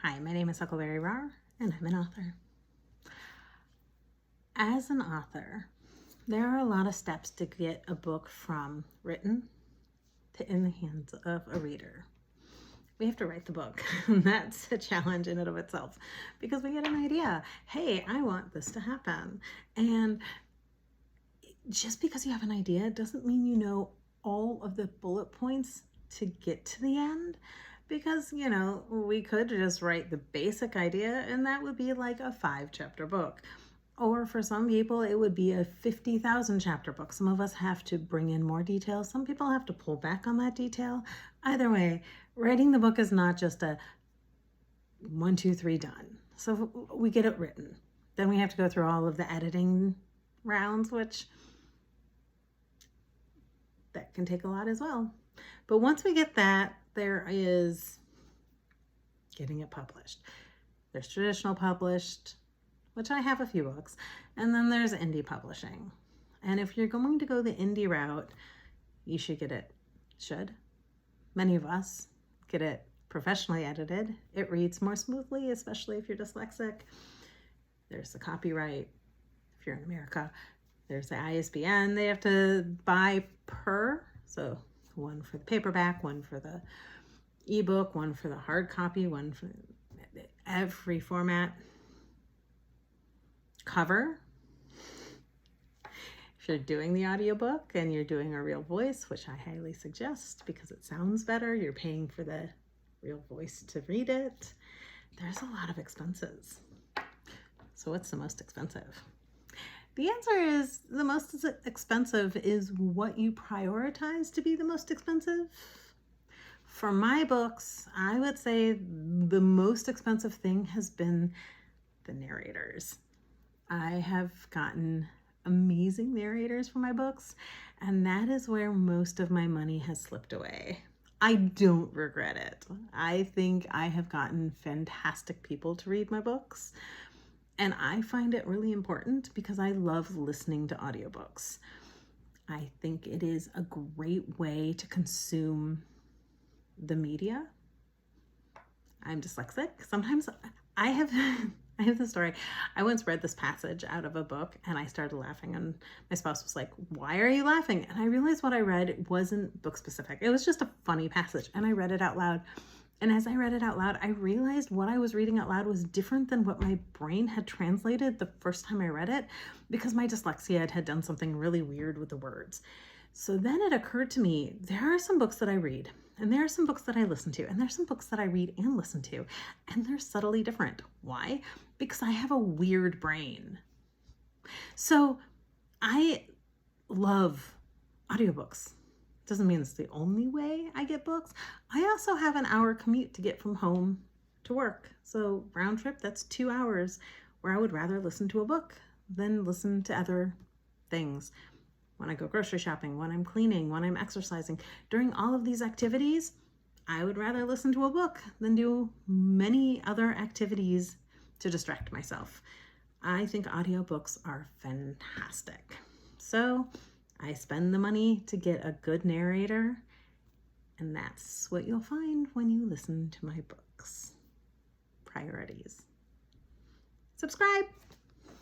Hi, my name is Huckleberry, and I'm an author. As an author, there are a lot of steps to get a book from written to in the hands of a reader. We have to write the book. That's a challenge in and of itself because we get an idea. Hey, I want this to happen. And just because you have an idea doesn't mean you know all of the bullet points to get to the end. Because, we could just write the basic idea and that would be like a 5-chapter book. Or for some people, it would be a 50,000 chapter book. Some of us have to bring in more details. Some people have to pull back on that detail. Either way, writing the book is not just a 1, 2, 3 done. So we get it written. Then we have to go through all of the editing rounds, which that can take a lot as well. But once we get that, there is getting it published. There's traditional published, which I have a few books, and then there's indie publishing. And if you're going to go the indie route, you should get it, many of us get it professionally edited. It reads more smoothly, especially if you're dyslexic. There's the copyright, if you're in America. There's the ISBN they have to buy per, so one for the paperback, one for the ebook, one for the hard copy, one for every format. Cover. If you're doing the audiobook and you're doing a real voice, which I highly suggest because it sounds better, you're paying for the real voice to read it. There's a lot of expenses. So what's the most expensive? The answer is the most expensive is what you prioritize to be the most expensive. For my books, I would say the most expensive thing has been the narrators. I have gotten amazing narrators for my books, and that is where most of my money has slipped away. I don't regret it. I think I have gotten fantastic people to read my books. And I find it really important because I love listening to audiobooks. I think it is a great way to consume the media. I'm dyslexic. Sometimes I have this story. I once read this passage out of a book and I started laughing and my spouse was like, "Why are you laughing?" And I realized what I read wasn't book specific. It was just a funny passage and I read it out loud. And as I read it out loud, I realized what I was reading out loud was different than what my brain had translated the first time I read it because my dyslexia had done something really weird with the words. So then it occurred to me, there are some books that I read and there are some books that I listen to and there's some books that I read and listen to and they're subtly different. Why? Because I have a weird brain. So I love audiobooks. Doesn't mean it's the only way I get books. I also have an hour commute to get from home to work. So round trip, that's 2 hours where I would rather listen to a book than listen to other things. When I go grocery shopping, when I'm cleaning, when I'm exercising, during all of these activities, I would rather listen to a book than do many other activities to distract myself. I think audiobooks are fantastic. So I spend the money to get a good narrator, and that's what you'll find when you listen to my books. Priorities. Subscribe.